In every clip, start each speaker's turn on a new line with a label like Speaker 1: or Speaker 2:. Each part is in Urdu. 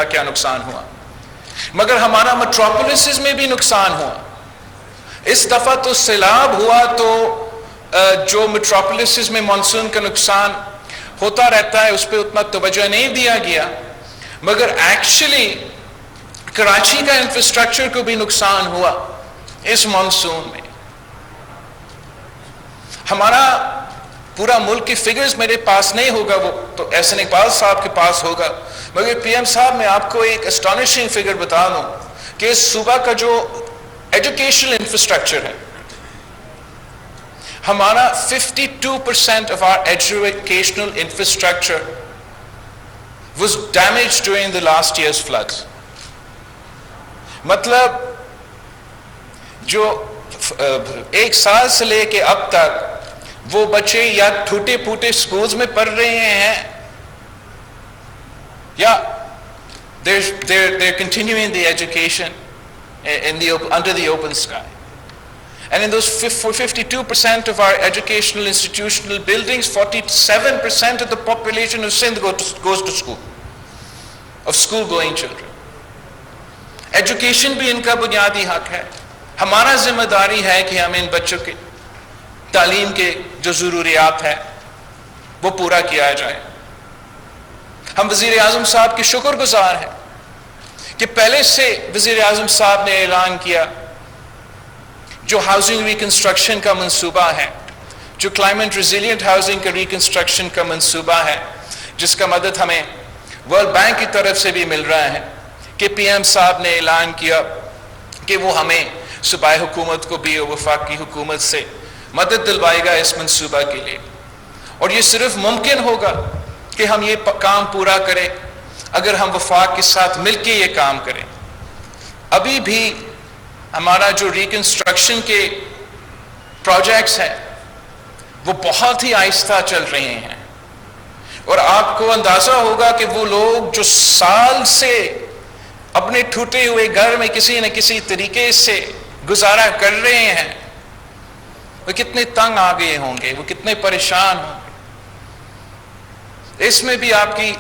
Speaker 1: کیا کیا نقصان ہوا، مگر ہمارا میٹروپولسز میں بھی نقصان ہوا. اس دفعہ تو سیلاب ہوا تو جو میٹروپولسز میں مانسون کا نقصان ہوتا رہتا ہے اس پہ اتنا توجہ نہیں دیا گیا، مگر ایکچولی کراچی کا انفراسٹرکچر کو بھی نقصان ہوا اس مانسون میں. ہمارا پورا ملک کی فگرز میرے پاس نہیں ہوگا، وہ تو احسن اقبال صاحب کے پاس ہوگا، مگر پی ایم صاحب میں آپ کو ایک اسٹانشنگ فگر بتا دوں کہ اس صوبہ کا جو ایجوکیشنل انفراسٹرکچر ہے، ہمارا 52% of our educational infrastructure was damaged during the last year's floods. مطلب جو ایک سال سے لے کے اب تک وہ بچے یا ٹوٹے پھوٹے سکولز میں پڑھ رہے ہیں یا they're continuing the education under the open sky. And in those 52% of our educational institutional buildings, 47% of the population of Sindh goes to school, of school-going children. Education بھی ان کا بنیادی حق ہے. ہمارا ذمہ داری ہے کہ ہم ان بچوں کے تعلیم کے جو ضروریات ہیں وہ پورا کیا جائے. ہم وزیر اعظم صاحب کے شکر گزار ہیں کہ پہلے سے وزیر اعظم صاحب نے اعلان کیا جو ہاؤسنگ ریکنسٹرکشن کا منصوبہ ہے، جو کلائمیٹ ریزیلینٹ ہاؤسنگ کا ریکنسٹرکشن کا منصوبہ ہے، جس کا مدد ہمیں ورلڈ بینک کی طرف سے بھی مل رہا ہے، کہ پی ایم صاحب نے اعلان کیا کہ وہ ہمیں صوبائی حکومت کو بھی اور وفاقی حکومت سے مدد دلوائے گا اس منصوبہ کے لیے. اور یہ صرف ممکن ہوگا کہ ہم یہ کام پورا کریں اگر ہم وفاق کے ساتھ مل کے یہ کام کریں. ابھی بھی ہمارا جو ریکنسٹرکشن کے پروجیکٹس ہیں وہ بہت ہی آہستہ چل رہے ہیں، اور آپ کو اندازہ ہوگا کہ وہ لوگ جو سال سے اپنے ٹوٹے ہوئے گھر میں کسی نہ کسی طریقے سے گزارا کر رہے ہیں وہ کتنے تنگ آ گئے ہوں گے، وہ کتنے پریشان ہوں گے. اس میں بھی آپ کی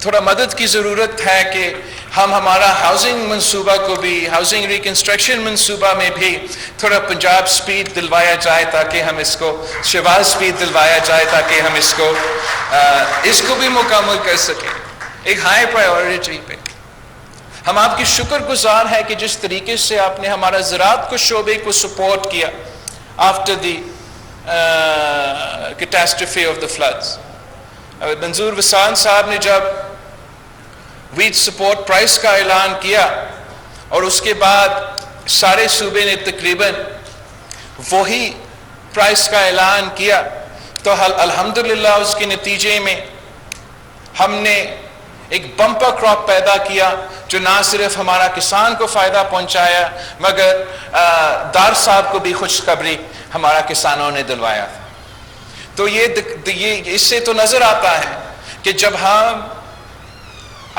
Speaker 1: تھوڑا مدد کی ضرورت ہے کہ ہم ہمارا ہاؤسنگ منصوبہ کو بھی، ہاؤسنگ ریکنسٹرکشن منصوبہ میں بھی تھوڑا پنجاب سپیڈ دلوایا جائے تاکہ ہم اس کو شیواز سپیڈ دلوایا جائے تاکہ ہم اس کو بھی مکمل کر سکیں ایک ہائی پرائیورٹی پہ. ہم آپ کی شکر گزار ہیں کہ جس طریقے سے آپ نے ہمارا زراعت کو شعبے کو سپورٹ کیا after the catastrophe of the floods. Manzoor Wassan Sahib نے جب ویٹ سپورٹ پرائس کا اعلان کیا اور اس کے بعد سارے صوبے نے تقریباً وہی پرائس کا اعلان کیا تو الحمدللہ اس کے نتیجے میں ہم نے ایک بمپر کراپ پیدا کیا جو نہ صرف ہمارا کسان کو فائدہ پہنچایا مگر دار صاحب کو بھی خوشخبری ہمارا کسانوں نے دلوایا. تو یہ اس سے تو نظر آتا ہے کہ جب ہم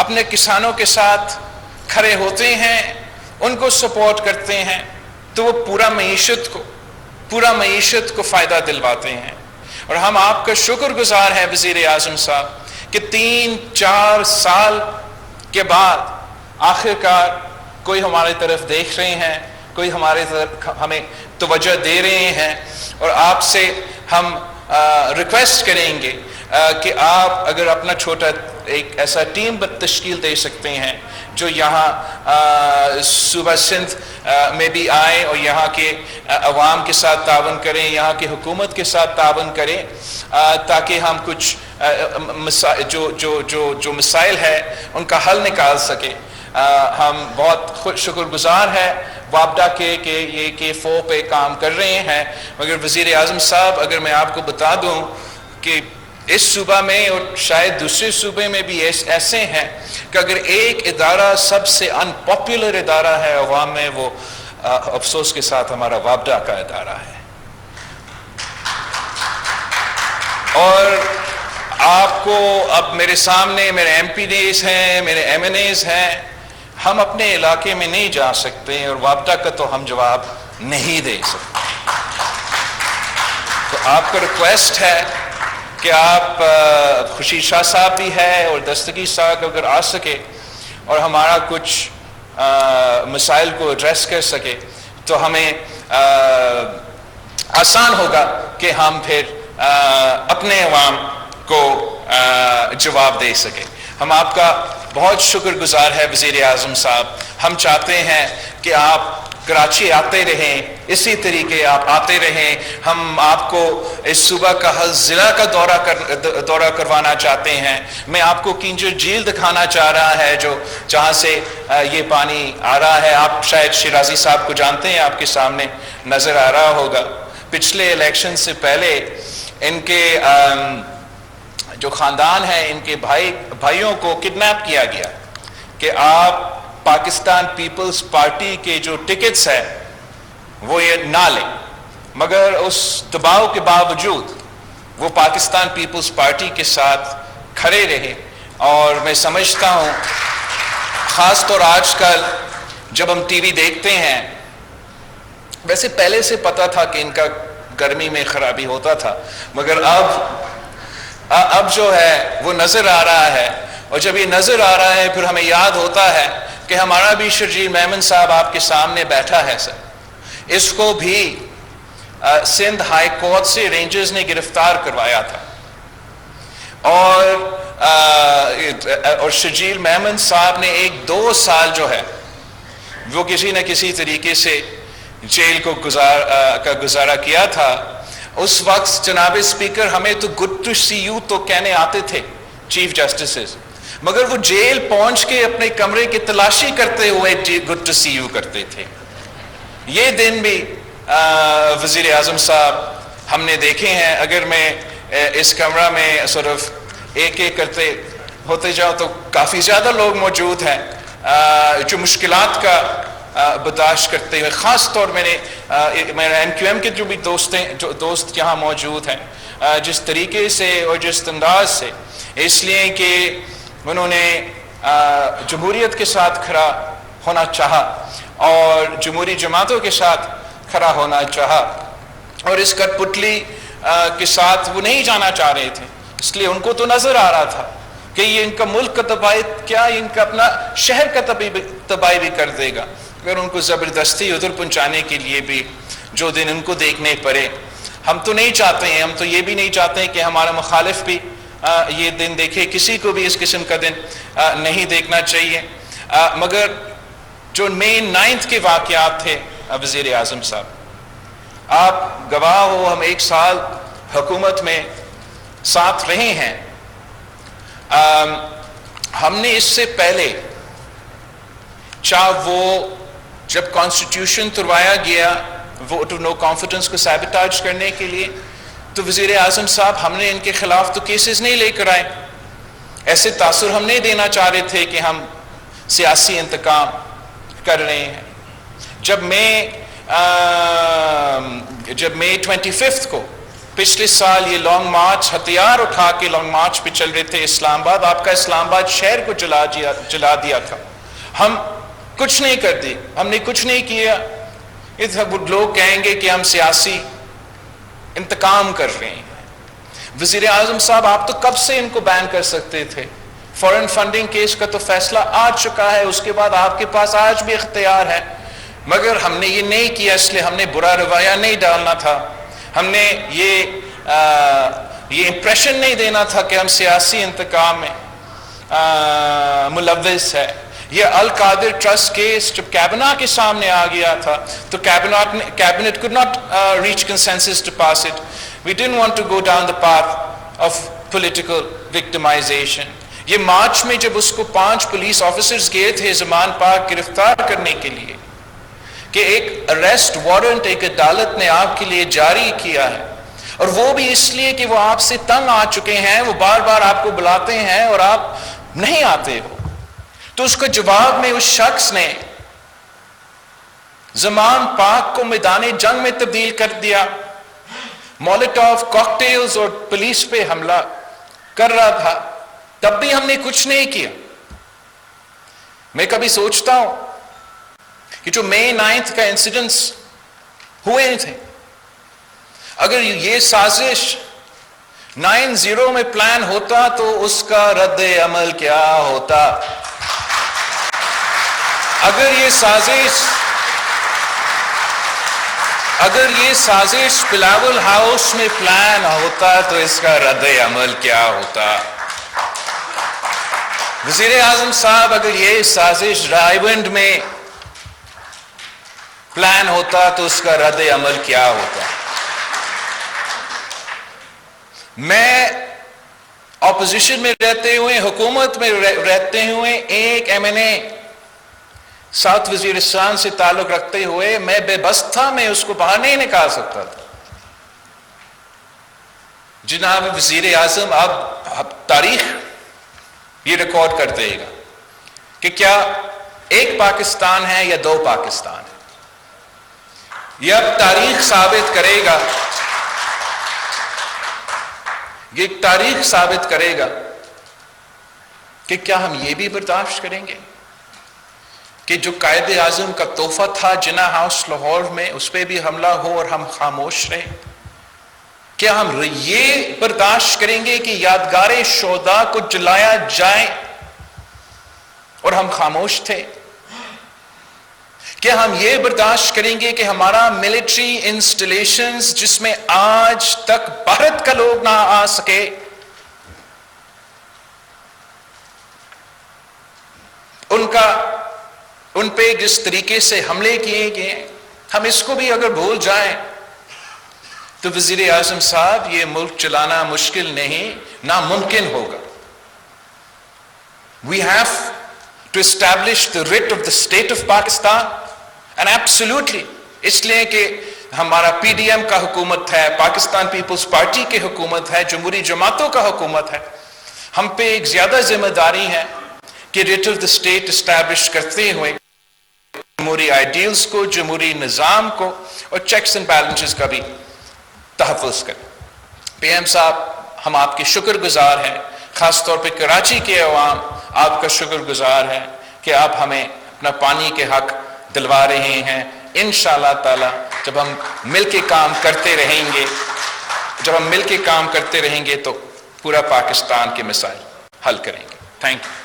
Speaker 1: اپنے کسانوں کے ساتھ کھڑے ہوتے ہیں، ان کو سپورٹ کرتے ہیں، تو وہ پورا معیشت کو فائدہ دلواتے ہیں. اور ہم آپ کا شکر گزار ہیں وزیر اعظم صاحب کہ 3-4 سال کے بعد آخر کار کوئی ہماری طرف دیکھ رہے ہیں، کوئی ہمارے طرف ہمیں توجہ دے رہے ہیں. اور آپ سے ہم ریکویسٹ کریں گے کہ آپ اگر اپنا چھوٹا ایک ایسا ٹیم تشکیل دے سکتے ہیں جو یہاں صوبہ سندھ میں بھی آئیں اور یہاں کے عوام کے ساتھ تعاون کریں، یہاں کی حکومت کے ساتھ تعاون کریں تاکہ ہم کچھ جو مسائل ہے ان کا حل نکال سکیں. ہم بہت شکر گزار ہیں وابڈا کے کہ یہ K4 پہ کام کر رہے ہیں، مگر وزیر اعظم صاحب اگر میں آپ کو بتا دوں کہ اس صوبہ میں اور شاید دوسرے صوبے میں بھی ایسے ہیں کہ اگر ایک ادارہ سب سے ان پاپولر ادارہ ہے عوام میں، وہ افسوس کے ساتھ ہمارا وابڈا کا ادارہ ہے. اور آپ کو اب میرے سامنے میرے ایم پی ڈیز ہیں، میرے ایم این ایز ہیں، ہم اپنے علاقے میں نہیں جا سکتے اور وابڈا کا تو ہم جواب نہیں دے سکتے. تو آپ کا ریکویسٹ ہے کہ آپ خوشید شاہ صاحب بھی ہے اور دستگیر صاحب اگر آ سکے اور ہمارا کچھ مسائل کو ایڈریس کر سکے تو ہمیں آسان ہوگا کہ ہم پھر اپنے عوام کو جواب دے سکیں. ہم آپ کا بہت شکر گزار ہے وزیر اعظم صاحب. ہم چاہتے ہیں کہ آپ کراچی آتے رہیں, اسی طریقے آپ آتے رہیں. ہم آپ کو اس صوبہ کا ہر ضلع کا دورہ کروانا چاہتے ہیں. میں آپ کو کینجر جھیل دکھانا چاہ رہا ہے جہاں سے یہ پانی آ رہا ہے. آپ شاید شیرازی صاحب کو جانتے ہیں, آپ کے سامنے نظر آ رہا ہوگا. پچھلے الیکشن سے پہلے ان کے جو خاندان ہے, ان کے بھائیوں کو کڈنیپ کیا گیا کہ آپ پاکستان پیپلز پارٹی کے جو ٹکٹس ہیں وہ یہ نہ لیں. مگر اس دباؤ کے باوجود وہ پاکستان پیپلز پارٹی کے ساتھ کھڑے رہے. اور میں سمجھتا ہوں خاص طور آج کل جب ہم ٹی وی دیکھتے ہیں, ویسے پہلے سے پتا تھا کہ ان کا گرمی میں خرابی ہوتا تھا, مگر اب جو ہے وہ نظر آ رہا ہے. اور جب یہ نظر آ رہا ہے پھر ہمیں یاد ہوتا ہے کہ ہمارا بھی شرجیل میمن صاحب آپ کے سامنے بیٹھا ہے. سر, اس کو بھی سندھ ہائی کورٹ سے رینجرز نے گرفتار کروایا تھا, اور شرجیل میمن صاحب نے 1-2 سال جو ہے وہ کسی نہ کسی طریقے سے جیل کو گزارا کیا تھا. اس وقت جناب اسپیکر ہمیں تو گڈ ٹو سی یو تو کہنے آتے تھے چیف جسٹسز, مگر وہ جیل پہنچ کے اپنے کمرے کی تلاشی کرتے ہوئے گڈ ٹو سی یو کرتے تھے. یہ دن بھی وزیر اعظم صاحب ہم نے دیکھے ہیں. اگر میں اس کمرہ میں صرف ایک کرتے ہوتے جاؤ تو کافی زیادہ لوگ موجود ہیں جو مشکلات کا برداشت کرتے ہوئے, خاص طور میرے ایم کیو ایم کے جو بھی دوست یہاں موجود ہیں, جس طریقے سے اور جس انداز سے, اس لیے کہ انہوں نے جمہوریت کے ساتھ کھڑا ہونا چاہا اور جمہوری جماعتوں کے ساتھ کھڑا ہونا چاہا, اور اس کٹ پتلی کے ساتھ وہ نہیں جانا چاہ رہے تھے. اس لیے ان کو تو نظر آ رہا تھا کہ یہ ان کا ملک کا تباہی کیا, ان کا اپنا شہر کا تباہی بھی کر دے گا. اگر ان کو زبردستی ادھر پہنچانے کے لیے بھی جو دن ان کو دیکھنے پڑے, ہم تو نہیں چاہتے ہیں. ہم تو یہ بھی نہیں چاہتے ہیں کہ ہمارا مخالف بھی یہ دن دیکھے. کسی کو بھی اس قسم کا دن نہیں دیکھنا چاہیے. مگر جو مئی 9 کے واقعات تھے وزیر اعظم صاحب, آپ گواہ ہو, ہم 1 سال حکومت میں ساتھ رہے ہیں. ہم نے اس سے پہلے, چاہے وہ جب کانسٹیٹیوشن تروایا گیا ووٹ آف نو کانفیڈنس کو سیبوٹاج کرنے کے لیے, تو وزیر اعظم صاحب ہم نے ان کے خلاف تو کیسز نہیں لے کر آئے. ایسے تاثر ہم نہیں دینا چاہ رہے تھے کہ ہم سیاسی انتقام کر رہے ہیں. جب مئی 25 کو پچھلے سال یہ لانگ مارچ, ہتھیار اٹھا کے لانگ مارچ پہ چل رہے تھے اسلام آباد, آپ کا اسلام آباد شہر کو جلا دیا تھا. ہم کچھ نہیں کرتے, ہم نے کچھ نہیں کیا. لوگ کہیں گے کہ ہم سیاسی انتقام کر رہے ہیں. وزیر اعظم صاحب آپ تو کب سے ان کو بین کر سکتے تھے. فورن فنڈنگ کیس کا تو فیصلہ آ چکا ہے, اس کے بعد آپ کے پاس آج بھی اختیار ہے, مگر ہم نے یہ نہیں کیا. اس لیے ہم نے برا رویہ نہیں ڈالنا تھا, ہم نے یہ امپریشن نہیں دینا تھا کہ ہم سیاسی انتقام میں ملوث ہے. یہ القادر ٹرسٹ کیس جب کابینہ کے سامنے آ گیا تھا تو کابینٹ could not reach consensus to pass it. We didn't want to go down the path of political victimization. یہ مارچ میں جب اس کو 5 پولیس آفیسرز گئے تھے زمان پاک گرفتار کرنے کے لیے, کہ ایک اریسٹ وارنٹ ایک عدالت نے آپ کے لیے جاری کیا ہے, اور وہ بھی اس لیے کہ وہ آپ سے تنگ آ چکے ہیں, وہ بار بار آپ کو بلاتے ہیں اور آپ نہیں آتے ہو. تو اس کا جواب میں اس شخص نے زمان پاک کو میدان جنگ میں تبدیل کر دیا, مولوٹوف کاکٹیلز اور پولیس پہ حملہ کر رہا تھا. تب بھی ہم نے کچھ نہیں کیا. میں کبھی سوچتا ہوں کہ جو مئی 9 کا انسیڈنٹس ہوئے تھے, اگر یہ سازش 9-0 میں پلان ہوتا تو اس کا رد عمل کیا ہوتا؟ اگر یہ سازش بلاول ہاؤس میں پلان ہوتا تو اس کا رد عمل کیا ہوتا؟ وزیر اعظم صاحب، اگر یہ سازش رائیونڈ میں پلان ہوتا تو اس کا رد عمل کیا ہوتا؟ میں اپوزیشن میں رہتے ہوئے، حکومت میں رہتے ہوئے، ایک MNA ساؤتھ وزیرستان سے تعلق رکھتے ہوئے میں بے بس تھا، میں اس کو باہر نہیں نکال سکتا تھا۔ جناب وزیر اعظم، اب تاریخ یہ ریکارڈ کر دے گا کہ کیا ایک پاکستان ہے یا دو پاکستان ہے۔ یہ اب تاریخ ثابت کرے گا، یہ تاریخ ثابت کرے گا کہ کیا ہم یہ بھی برداشت کریں گے کہ جو قائد اعظم کا تحفہ تھا جناح ہاؤس لاہور میں، اس پہ بھی حملہ ہو اور ہم خاموش رہے؟ کیا ہم یہ برداشت کریں گے کہ یادگار شہداء کو جلایا جائے اور ہم خاموش تھے؟ کیا ہم یہ برداشت کریں گے کہ ہمارا ملٹری انسٹالیشنز جس میں آج تک بھارت کا لوگ نہ آ سکے، ان پہ جس طریقے سے حملے کیے گئے، ہم اس کو بھی اگر بھول جائیں تو وزیر اعظم صاحب یہ ملک چلانا مشکل نہیں، ناممکن ہوگا۔ We have to establish the writ of the state of Pakistan and absolutely، اس لیے کہ ہمارا PDM کا حکومت ہے، پاکستان پیپلز پارٹی کی حکومت ہے، جمہوری جماعتوں کا حکومت ہے، ہم پہ ایک زیادہ ذمہ داری ہے کہ rate of the state establish کرتے ہوئے جمہوری آئیڈیلز کو، جمہوری نظام کو اور چیکس اینڈ بیلنسز کا بھی تحفظ کریں۔ PM صاحب، ہم آپ کے شکر گزار ہیں، خاص طور پہ کراچی کے عوام آپ کا شکر گزار ہیں کہ آپ ہمیں اپنا پانی کے حق دلوا رہے ہیں۔ انشاءاللہ تعالی جب ہم مل کے کام کرتے رہیں گے تو پورا پاکستان کے مسائل حل کریں گے۔ Thank you.